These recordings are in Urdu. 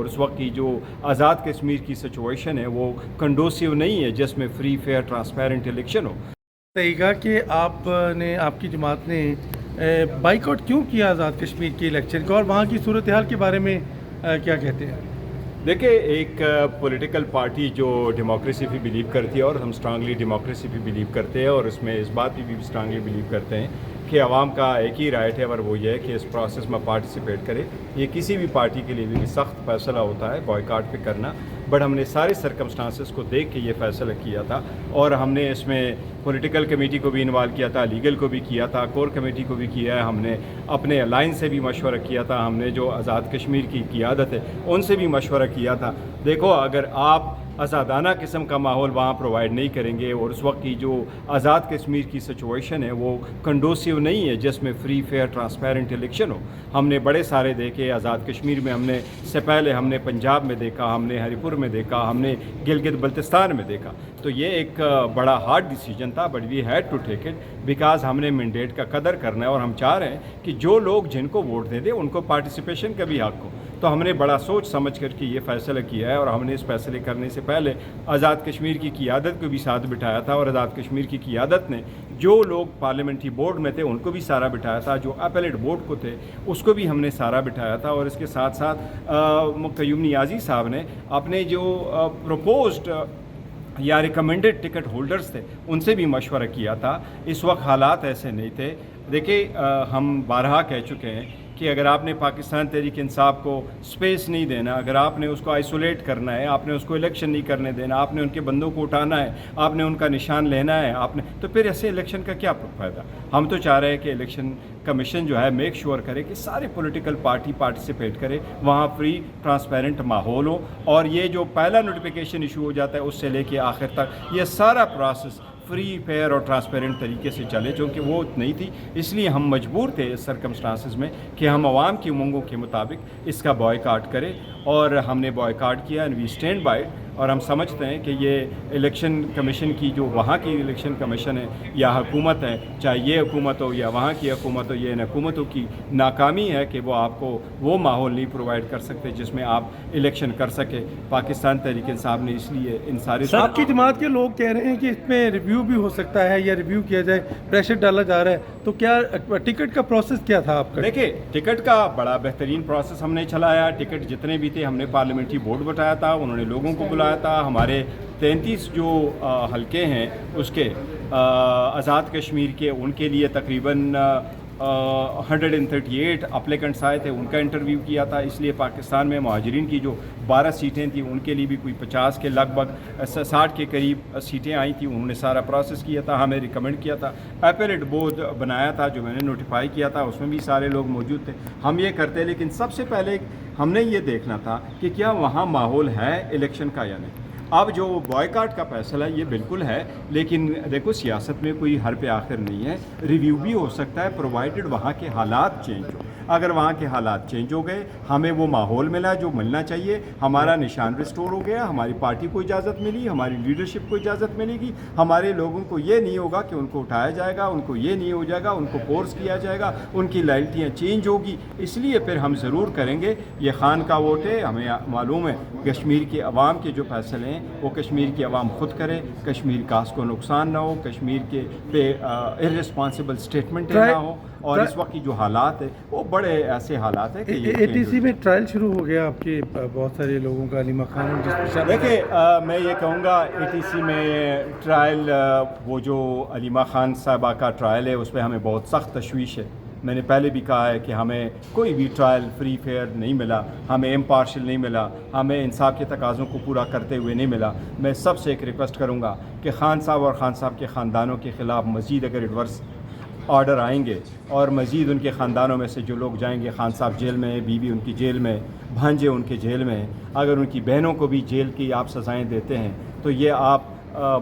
اور اس وقت کی جو آزاد کشمیر کی سچویشن ہے وہ کنڈوسیو نہیں ہے جس میں فری فیئر ٹرانسپیرنٹ الیکشن ہو. کہے گا کہ آپ کی جماعت نے بائیک آؤٹ کیوں کیا آزاد کشمیر کے الیکشن کا، اور وہاں کی صورتحال کے بارے میں کیا کہتے ہیں؟ دیکھیں، ایک پولیٹیکل پارٹی جو ڈیموکریسی پہ بلیو کرتی ہے، اور ہم اسٹرانگلی ڈیموکریسی پہ بلیو کرتے ہیں، اور اس میں اس بات پہ بھی اسٹرانگلی بلیو کرتے ہیں کہ عوام کا ایک ہی رائٹ ہے، اور وہ یہ ہے کہ اس پروسیس میں پارٹیسپیٹ کرے. یہ کسی بھی پارٹی کے لیے بھی سخت فیصلہ ہوتا ہے بوائیکاٹ پہ کرنا، بٹ ہم نے سارے سرکمسٹانسز کو دیکھ کے یہ فیصلہ کیا تھا، اور ہم نے اس میں پولیٹیکل کمیٹی کو بھی انوالو کیا تھا، لیگل کو بھی کیا تھا، کور کمیٹی کو بھی کیا ہے، ہم نے اپنے الائنس سے بھی مشورہ کیا تھا، ہم نے جو آزاد کشمیر کی قیادت ہے ان سے بھی مشورہ کیا تھا. دیکھو، اگر آپ آزادانہ قسم کا ماحول وہاں پرووائڈ نہیں کریں گے، اور اس وقت کی جو آزاد کشمیر کی سچویشن ہے وہ کنڈوسیو نہیں ہے جس میں فری فیئر ٹرانسپیرنٹ الیکشن ہو. ہم نے بڑے سارے دیکھے آزاد کشمیر میں، ہم نے سے پہلے ہم نے پنجاب میں دیکھا، ہم نے ہری پور میں دیکھا، ہم نے گلگت بلتستان میں دیکھا. تو یہ ایک بڑا ہارڈ ڈیسیجن تھا، but we had to take it because ہم نے مینڈیٹ کا قدر کرنا ہے، اور ہم چاہ رہے ہیں کہ جو لوگ جن کو ووٹ دے دیں ان کو پارٹیسپیشن کا بھی حق ہو. تو ہم نے بڑا سوچ سمجھ کر کے یہ فیصلہ کیا ہے، اور ہم نے اس فیصلے کرنے سے پہلے آزاد کشمیر کی قیادت کو بھی ساتھ بٹھایا تھا، اور آزاد کشمیر کی قیادت نے جو لوگ پارلیمنٹری بورڈ میں تھے ان کو بھی سارا بٹھایا تھا، جو اپیلیٹ بورڈ کو تھے اس کو بھی ہم نے سارا بٹھایا تھا، اور اس کے ساتھ ساتھ قیوم نیازی صاحب نے اپنے جو پروپوزڈ یا ریکمنڈڈ ٹکٹ ہولڈرز تھے ان سے بھی مشورہ کیا تھا. اس وقت حالات ایسے نہیں تھے. دیکھیں، ہم بارہا کہہ چکے ہیں کہ اگر آپ نے پاکستان تحریک انصاف کو سپیس نہیں دینا، اگر آپ نے اس کو آئسولیٹ کرنا ہے، آپ نے اس کو الیکشن نہیں کرنے دینا، آپ نے ان کے بندوں کو اٹھانا ہے، آپ نے ان کا نشان لینا ہے، تو پھر ایسے الیکشن کا کیا فائدہ؟ ہم تو چاہ رہے ہیں کہ الیکشن کمیشن جو ہے میک شور کرے کہ سارے پولیٹیکل پارٹی پارٹیسپیٹ کرے، وہاں فری ٹرانسپیرنٹ ماحول ہو، اور یہ جو پہلا نوٹیفیکیشن ایشو ہو جاتا ہے اس سے لے کے آخر تک یہ سارا پروسیس فری فیئر اور ٹرانسپیرنٹ طریقے سے چلے، چونکہ وہ نہیں تھی. اس لیے ہم مجبور تھے اس سرکمسٹانسز میں کہ ہم عوام کی امنگوں کے مطابق اس کا بوائیکاٹ کریں، اور ہم نے بوائیکاٹ کیا، and we stand by it. اور ہم سمجھتے ہیں کہ یہ الیکشن کمیشن کی جو وہاں کی الیکشن کمیشن ہے یا حکومت ہے، چاہے یہ حکومت ہو یا وہاں کی حکومت ہو، یہ ان حکومتوں کی ناکامی ہے کہ وہ آپ کو وہ ماحول نہیں پرووائڈ کر سکتے جس میں آپ الیکشن کر سکے. پاکستان تحریک انصاف نے اس لیے ان سارے آپ کی جماعت کے لوگ کہہ رہے ہیں کہ اس میں ریویو بھی ہو سکتا ہے یا ریویو کیا جائے، پریشر ڈالا جا رہا ہے، تو کیا ٹکٹ کا پروسیس کیا تھا آپ کا؟ دیکھیں، ٹکٹ کا بڑا بہترین پروسیس ہم نے چلایا. ٹکٹ جتنے بھی تھے ہم نے پارلیمنٹری بورڈ بٹھایا تھا، انہوں نے لوگوں کو بلایا تھا. ہمارے 33 جو حلقے ہیں اس کے آزاد کشمیر کے، ان کے لیے تقریباً 138 اپلیکنٹس آئے تھے، ان کا انٹرویو کیا تھا. اس لیے پاکستان میں مہاجرین کی جو 12 سیٹیں تھیں ان کے لیے بھی کوئی 50 کے لگ بھگ 60 کے قریب سیٹیں آئی تھیں. انہوں نے سارا پروسیس کیا تھا، ہمیں ریکمنڈ کیا تھا. اپیلیٹ بورڈ بنایا تھا جو میں نے نوٹیفائی کیا تھا، اس میں بھی سارے لوگ موجود تھے. ہم یہ کرتے، لیکن سب سے پہلے ہم نے یہ دیکھنا تھا کہ کیا وہاں ماحول ہے الیکشن کا یا نہیں. اب جو بوائیکاٹ کا فیصلہ یہ بالکل ہے، لیکن دیکھو سیاست میں کوئی حر پہ آخر نہیں ہے، ریویو بھی ہو سکتا ہے پرووائڈڈ وہاں کے حالات چینج ہو. اگر وہاں کے حالات چینج ہو گئے، ہمیں وہ ماحول ملا جو ملنا چاہیے، ہمارا نشان ریسٹور ہو گیا، ہماری پارٹی کو اجازت ملی، ہماری لیڈرشپ کو اجازت ملے گی، ہمارے لوگوں کو یہ نہیں ہوگا کہ ان کو اٹھایا جائے گا، ان کو یہ نہیں ہو جائے گا، ان کو فورس کیا جائے گا، ان کی لائلٹیاں چینج ہوگی. اس لیے پھر ہم ضرور کریں گے. یہ خان کا ووٹ ہے، ہمیں معلوم ہے کشمیر کے عوام کے جو فیصلے ہیں وہ کشمیر کی عوام خود کرے. کشمیر کاسٹ کو نقصان نہ ہو، کشمیر کے پہ ارسپانسبل اسٹیٹمنٹ نہ ہو. اور اس وقت کی جو حالات ہے وہ بڑے ایسے حالات ہیں کہ اے ٹی سی میں ٹرائل شروع ہو گیا آپ کے بہت سارے لوگوں کا، علیمہ خان جس پہ دیکھیں، میں یہ کہوں گا اے ٹی سی میں ٹرائل، وہ جو علیمہ خان صاحبہ کا ٹرائل ہے اس پہ ہمیں بہت سخت تشویش ہے. میں نے پہلے بھی کہا ہے کہ ہمیں کوئی بھی ٹرائل فری فیئر نہیں ملا، ہمیں امپارشل نہیں ملا، ہمیں انصاف کے تقاضوں کو پورا کرتے ہوئے نہیں ملا. میں سب سے ایک ریکویسٹ کروں گا کہ خان صاحب اور خان صاحب کے خاندانوں کے خلاف مزید اگر ایڈورس آرڈر آئیں گے اور مزید ان کے خاندانوں میں سے جو لوگ جائیں گے، خان صاحب جیل میں ہیں، بیوی ان کی جیل میں، بھانجے ان کے جیل میں ہیں، اگر ان کی بہنوں کو بھی جیل کی آپ سزائیں دیتے ہیں تو یہ آپ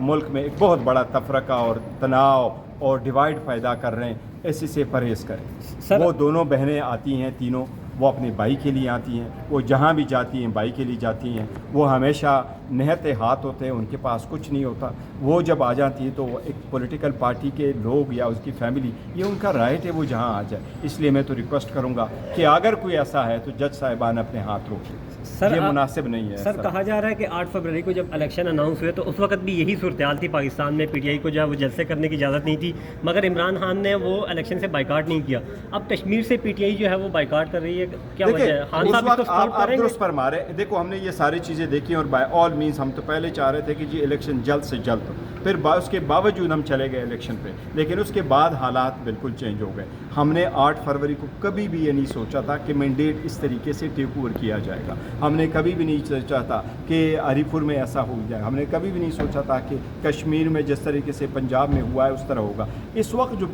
ملک میں ایک بہت بڑا تفرقہ اور تناؤ اور ڈیوائڈ پیدا کر رہے ہیں. ایسے سے پرہیز کریں. وہ دونوں بہنیں آتی ہیں تینوں، وہ اپنے بھائی کے لیے آتی ہیں، وہ جہاں بھی جاتی ہیں بھائی کے لیے جاتی ہیں. وہ ہمیشہ نہتے ہاتھ ہوتے ہیں، ان کے پاس کچھ نہیں ہوتا. وہ جب آ جاتی ہیں تو ایک پولیٹیکل پارٹی کے لوگ یا اس کی فیملی، یہ ان کا رائٹ ہے وہ جہاں آ جائے. اس لیے میں تو ریکویسٹ کروں گا کہ اگر کوئی ایسا ہے تو جج صاحبان اپنے ہاتھ روکیں. یہ مناسب نہیں ہے سر کہا جا رہا ہے کہ 8 فروری کو جب الیکشن اناؤنس ہوئے تو اس وقت بھی یہی صورتحال تھی پاکستان میں، پی ٹی آئی کو جو ہے وہ جلسے کرنے کی اجازت نہیں تھی، مگر عمران خان نے وہ الیکشن سے بائیکاٹ نہیں کیا. اب کشمیر سے پی ٹی آئی جو ہے وہ بائیکاٹ کر رہی ہے، کیا وجہ ہے؟ خان صاحب اس کو سپورٹ کریں گے؟ درست فرما رہے ہیں. دیکھو ہم نے یہ ساری چیزیں دیکھی اور بائی آل مینس ہم تو پہلے چاہ رہے تھے کہ جی الیکشن جلد سے جلد، پھر اس کے باوجود ہم چلے گئے الیکشن پہ، لیکن اس کے بعد حالات بالکل چینج ہو گئے. ہم نے 8 فروری کو کبھی بھی یہ نہیں سوچا تھا کہ مینڈیٹ اس طریقے سے ٹیک اوور کیا جائے گا. ہم نے کبھی بھی نہیں سوچا تھا کہ ہری پور میں ایسا ہو جائے. ہم نے کبھی بھی نہیں سوچا تھا کہ کشمیر میں جس طریقے سے پنجاب میں ہوا ہے اس طرح ہوگا. اس وقت جو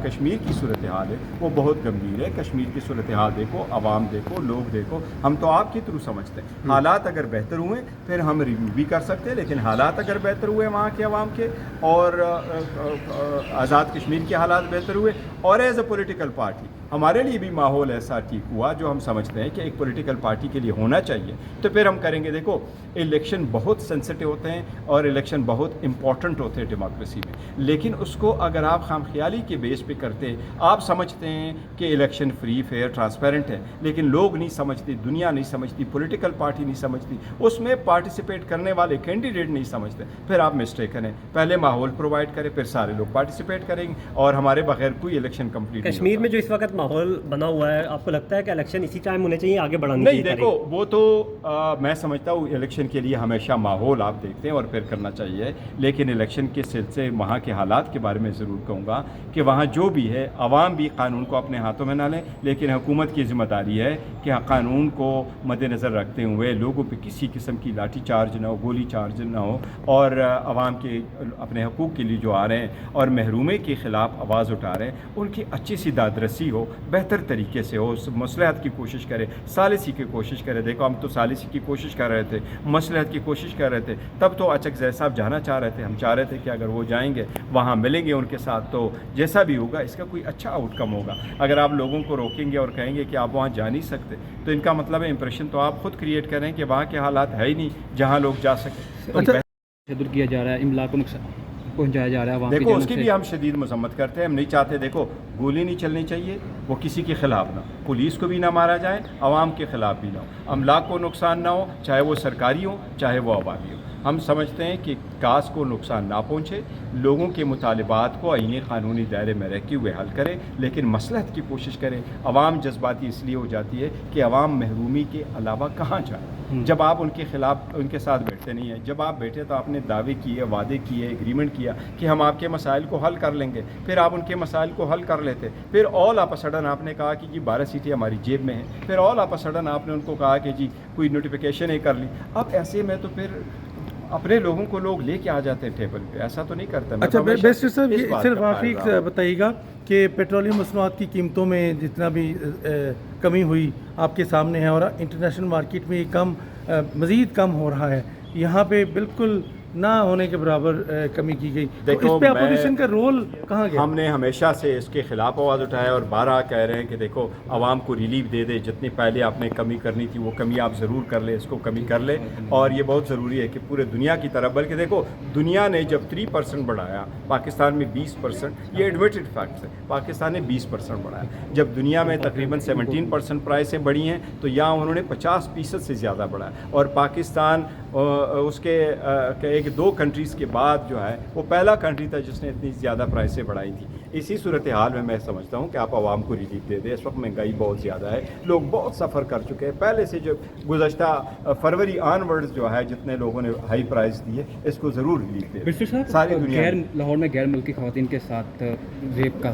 کشمیر کی صورتحال ہے وہ بہت گمبھیر ہے. کشمیر کی صورتحال دیکھو، عوام دیکھو، لوگ دیکھو. ہم تو آپ کے تھرو سمجھتے ہیں حالات اگر بہتر ہوئے پھر ہم ریویو بھی کر سکتے ہیں، لیکن حالات اگر بہتر ہوئے وہاں کے عوام کے اور آزاد کشمیر کے حالات بہتر ہوئے، اور ایز اے پولیٹیکل پارٹی ہمارے لیے بھی ماحول ایسا ٹھیک ہوا جو ہم سمجھتے ہیں کہ ایک پولیٹیکل پارٹی کے لیے ہونا چاہیے، تو پھر ہم کریں گے. دیکھو الیکشن بہت سینسٹیو ہوتے ہیں اور الیکشن بہت امپورٹنٹ ہوتے ہیں ڈیموکریسی میں، لیکن اس کو اگر آپ خام خیالی کے بیس پہ کرتے، آپ سمجھتے ہیں کہ الیکشن فری فیئر ٹرانسپیرنٹ ہے، لیکن لوگ نہیں سمجھتے، دنیا نہیں سمجھتی، پولیٹیکل پارٹی نہیں سمجھتی، اس میں پارٹیسپیٹ کرنے والے کینڈیڈیٹ نہیں سمجھتے، پھر آپ مسٹیک کریں. پہلے ماحول پرووائڈ کریں، پھر سارے لوگ پارٹیسپیٹ کریں گے، اور ہمارے بغیر کوئی الیکشن کمپلیٹ نہیں. کشمیر میں جو اس وقت ماحول بنا ہوا ہے، آپ کو لگتا ہے کہ الیکشن اسی ٹائم ہونے چاہیے، آگے بڑھانی چاہیے؟ نہیں، دیکھو وہ تو میں سمجھتا ہوں الیکشن کے لیے ہمیشہ ماحول آپ دیکھتے ہیں اور پھر کرنا چاہیے، لیکن الیکشن کے سلسلے وہاں کے حالات کے بارے میں ضرور کہوں گا کہ وہاں جو بھی ہے عوام بھی قانون کو اپنے ہاتھوں میں نہ لیں، لیکن حکومت کی ذمہ داری ہے کہ قانون کو مد نظر رکھتے ہوئے لوگوں پہ کسی قسم کی لاٹھی چارج نہ ہو، گولی چارج نہ ہو، اور عوام کے اپنے حقوق کے لیے جو آ رہے ہیں اور محرومے کے خلاف آواز اٹھا رہے ہیں ان کی اچھی سی دادرسی ہو، بہتر طریقے سے ہو، مصلحت کی کوشش کرے، ثالثی کی کوشش کرے. دیکھو ہم تو ثالثی کی کوشش کر رہے تھے، مصلحت کی کوشش کر رہے تھے، تب تو اچک زئی صاحب جانا چاہ رہے تھے. ہم چاہ رہے تھے کہ اگر وہ جائیں گے وہاں ملیں گے ان کے ساتھ تو جیسا بھی ہوگا اس کا کوئی اچھا آؤٹ کم ہوگا. اگر آپ لوگوں کو روکیں گے اور کہیں گے کہ آپ وہاں جا نہیں سکتے تو ان کا مطلب ہے امپریشن تو آپ خود کریٹ کریں کہ وہاں کے حالات ہے ہی نہیں جہاں لوگ جا سکیں. تشدد کیا جا رہا ہے، املاک کو نقصان پہنچایا جا رہا ہے. دیکھو اس کی بھی ہم شدید مذمت کرتے ہیں. ہم نہیں چاہتے، دیکھو گولی نہیں چلنی چاہیے، وہ کسی کے خلاف نہ، پولیس کو بھی نہ مارا جائے، عوام کے خلاف بھی نہ ہو، املاک کو نقصان نہ ہو، چاہے وہ سرکاری ہو چاہے وہ عوامی ہو. ہم سمجھتے ہیں کہ کاس کو نقصان نہ پہنچے، لوگوں کے مطالبات کو آئینی قانونی دائرے میں رہتے ہوئے حل کرے، لیکن مصلحت کی کوشش کرے. عوام جذباتی اس لیے ہو جاتی ہے کہ عوام محرومی کے علاوہ کہاں جائے جب آپ ان کے خلاف ان کے ساتھ بیٹھتے نہیں ہیں. جب آپ بیٹھے تو آپ نے دعوے کیے، وعدے کیے، ایگریمنٹ کیا کہ ہم آپ کے مسائل کو حل کر لیں گے، پھر آپ ان کے مسائل کو حل کر لیتے، پھر آل آف اے سڈن آپ نے کہا کہ جی 12 سیٹیں ہماری جیب میں ہیں، پھر آل آف اے سڈن آپ نے ان کو کہا کہ جی کوئی نوٹیفیکیشن ہی کر لی. اب ایسے میں تو پھر اپنے لوگوں کو لوگ لے کے آ جاتے ہیں ٹیبل پہ، ایسا تو نہیں کرتا. اچھا بیسٹر صاحب، صرف آخری بتائیے گا کہ پیٹرولیم مصنوعات کی قیمتوں میں جتنا بھی کمی ہوئی آپ کے سامنے ہے، اور انٹرنیشنل مارکیٹ میں یہ مزید کم ہو رہا ہے، یہاں پہ بالکل نہ ہونے کے برابر کمی کی گئی. دیکھو اس پہ اپوزیشن کا رول کہاں گیا؟ ہم نے ہمیشہ سے اس کے خلاف آواز اٹھایا اور بارہا کہہ رہے ہیں کہ دیکھو عوام کو ریلیف دے دے، جتنی پہلے آپ نے کمی کرنی تھی وہ کمی آپ ضرور کر لیں، اس کو کمی کر لیں. اور یہ بہت ضروری ہے کہ پورے دنیا کی طرف، بلکہ دیکھو دنیا نے جب 3% بڑھایا، پاکستان میں 20%، یہ ایڈمیٹڈ فیکٹس ہے، پاکستان نے 20% بڑھایا. جب دنیا میں تقریباً 17% پرائسیں بڑھی ہیں تو یہاں انہوں نے 50% سے زیادہ بڑھایا. اور پاکستان اس کے ایک 2 کنٹریز کے بعد جو ہے وہ پہلا کنٹری تھا جس نے اتنی زیادہ پرائسیں بڑھائی تھی. اسی صورتحال میں سمجھتا ہوں کہ آپ عوام کو ریلیف دے دیں. اس وقت مہنگائی بہت زیادہ ہے، لوگ بہت سفر کر چکے ہیں پہلے سے. جو گزشتہ فروری آن ورڈز جو ہے جتنے لوگوں نے ہائی پرائز دیے اس کو ضرور ریلیف دے. ساری دنیا لاہور میں غیر ملکی خواتین کے ساتھ ریپ کا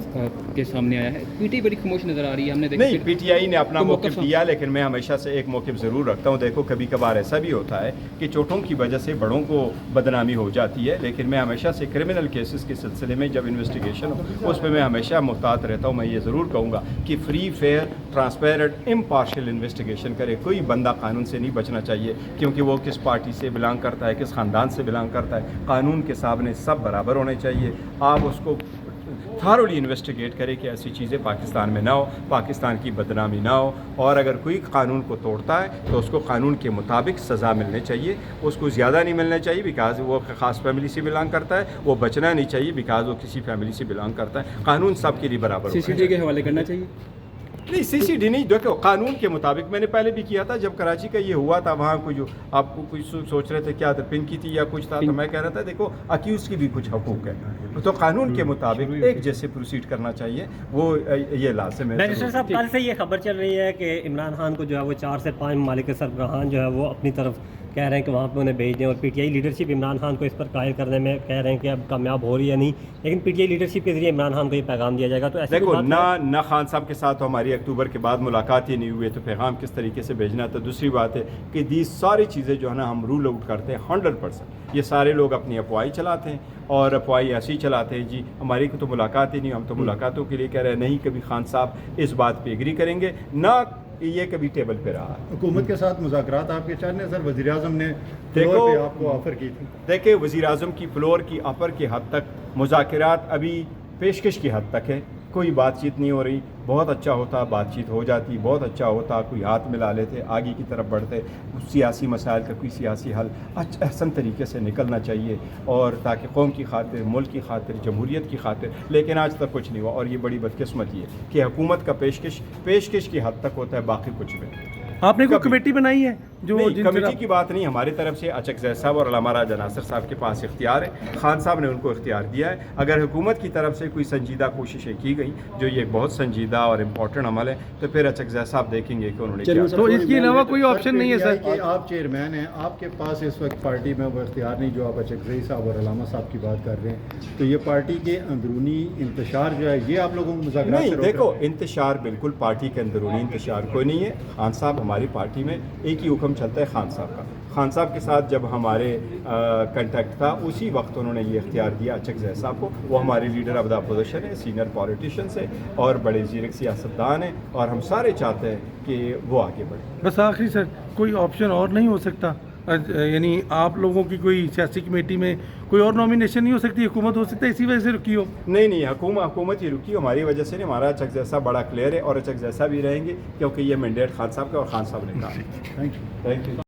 کے سامنے آیا ہے، پی ٹی آئی بڑی خاموش نظر آ رہی ہے. ہم نے دیکھا نہیں، پی ٹی آئی نے اپنا موقف دیا، لیکن میں ہمیشہ سے ایک موقف ضرور رکھتا ہوں. دیکھو کبھی کبھار ایسا بھی ہوتا ہے کہ چوٹوں کی وجہ سے بڑوں کو بدنامی ہو جاتی ہے، لیکن میں ہمیشہ سے کرمنل کیسز کے سلسلے میں جب انویسٹیگیشن ہو اس پہ میں ہمیشہ محتاط رہتا ہوں. میں یہ ضرور کہوں گا کہ free fair transparent impartial investigation کرے. کوئی بندہ قانون سے نہیں بچنا چاہیے، کیونکہ وہ کس پارٹی سے بلانگ کرتا ہے، کس خاندان سے بلانگ کرتا ہے. قانون کے سامنے سب برابر ہونے چاہیے. آپ اس کو تھارولی انویسٹیگیٹ کرے کہ ایسی چیزیں پاکستان میں نہ ہو، پاکستان کی بدنامی نہ ہو. اور اگر کوئی قانون کو توڑتا ہے تو اس کو قانون کے مطابق سزا ملنے چاہیے. اس کو زیادہ نہیں ملنا چاہیے بیکاز وہ خاص فیملی سے بلانگ کرتا ہے، وہ بچنا نہیں چاہیے بیکاز وہ کسی فیملی سے بلانگ کرتا ہے. قانون سب کے لیے برابر. CCTV کے حوالے کرنا چاہیے. نہیں CCD نہیں، دیکھو قانون کے مطابق میں نے پہلے بھی کیا تھا، جب کراچی کا یہ ہوا تھا وہاں کوئی جو آپ کو کچھ سوچ رہے تھے کیا تھا پن کی تھی یا کچھ تھا، تو میں کہہ رہا تھا دیکھو اکیوز کی بھی کچھ حقوق ہے، تو قانون کے مطابق ایک جیسے پروسیڈ کرنا چاہیے، وہ یہ لازم ہے۔ بیرسٹر صاحب کل سے یہ خبر چل رہی ہے کہ عمران خان کو جو ہے وہ 4 سے 5 ممالک کے سربراہان جو ہے وہ اپنی طرف کہہ رہے ہیں کہ وہاں پہ انہیں بھیج دیں، اور PTI لیڈرشپ عمران خان کو اس پر قائل کرنے میں کہہ رہے ہیں کہ اب کامیاب ہو رہی ہے نہیں، لیکن PTI لیڈرشپ کے ذریعے عمران خان کو یہ پیغام دیا جائے گا۔ تو ایسے دیکھو نہ خان صاحب کے ساتھ ہماری اکتوبر کے بعد ملاقات ہی نہیں ہوئی، تو پیغام کس طریقے سے بھیجنا تھا۔ دوسری بات ہے کہ یہ ساری چیزیں جو ہے نا ہم رول آؤٹ کرتے ہیں 100%، یہ سارے لوگ اپنی افواہی چلاتے ہیں اور افواہی ایسی چلاتے ہیں جی ہماری تو ملاقات ہی نہیں، ہم تو ملاقاتوں کے لیے کہہ رہے ہیں، نہیں کبھی خان صاحب اس بات پہ ایگری کریں گے، نہ یہ کبھی ٹیبل پہ رہا۔ حکومت کے ساتھ مذاکرات آپ کے چاہنے سر، وزیر اعظم نے دیکھو فلور پہ آپ کو آفر کی تھی۔ دیکھیں وزیر اعظم کی فلور کی آفر کی حد تک مذاکرات ابھی پیشکش کی حد تک ہے، کوئی بات چیت نہیں ہو رہی۔ بہت اچھا ہوتا بات چیت ہو جاتی، بہت اچھا ہوتا کوئی ہاتھ ملا لیتے، آگے کی طرف بڑھتے، سیاسی مسائل کا کوئی سیاسی حل احسن طریقے سے نکلنا چاہیے، اور تاکہ قوم کی خاطر، ملک کی خاطر، جمہوریت کی خاطر، لیکن آج تک کچھ نہیں ہوا، اور یہ بڑی بدقسمتی ہے کہ حکومت کا پیشکش کی حد تک ہوتا ہے، باقی کچھ بھی۔ آپ نے کوئی کمیٹی بنائی ہے جو نہیں، کمیٹی کی بات نہیں، ہماری طرف سے اچک زید صاحب اور علامہ راجہ ناصر صاحب کے پاس اختیار ہے، خان صاحب نے ان کو اختیار دیا ہے۔ اگر حکومت کی طرف سے کوئی سنجیدہ کوششیں کی گئی، جو یہ بہت سنجیدہ اور امپورٹنٹ عمل ہے، تو پھر اچک زید صاحب دیکھیں گے کہ انہوں نے کیا۔ تو اس کے علاوہ کوئی آپشن نہیں ہے سر؟ کہ آپ چیئرمین ہیں، آپ کے پاس اس وقت پارٹی میں وہ اختیار نہیں جو آپ اچکزئی صاحب اور علامہ صاحب کی بات کر رہے ہیں، تو یہ پارٹی کے اندرونی انتشار جو ہے یہ آپ لوگوں کو مذاکرات سے نہیں، روک دیکھو رہا ہے؟ انتشار بالکل پارٹی کے اندرونی انتشار کوئی نہیں ہے۔ خان صاحب ہماری پارٹی میں ایک ہی حکم چلتا ہے خان صاحب کا۔ خان صاحب کے ساتھ جب ہمارے کنٹیکٹ تھا اسی وقت انہوں نے یہ اختیار دیا اچک زید صاحب کو، وہ ہمارے لیڈر آف دا اپوزیشن ہے، سینئر پولیٹیشینس ہے اور بڑے زیرک سیاستدان ہیں، اور ہم سارے چاہتے ہیں کہ وہ آگے بڑھیں۔ بس آخری سر کوئی آپشن اور نہیں ہو سکتا؟ یعنی آپ لوگوں کی کوئی سیاسی کمیٹی میں کوئی اور نامینیشن نہیں ہو سکتی؟ حکومت ہو سکتا ہے اسی وجہ سے رکی ہو؟ نہیں، حکومت ہی رکی ہماری وجہ سے نہیں، ہمارا اچک زید صاحب بڑا کلیئر ہے، اور اچک زید صاحب ہی رہیں گے، کیونکہ یہ مینڈیٹ خان صاحب کا اور خان صاحب نے کہا۔ Thank you. Thank you.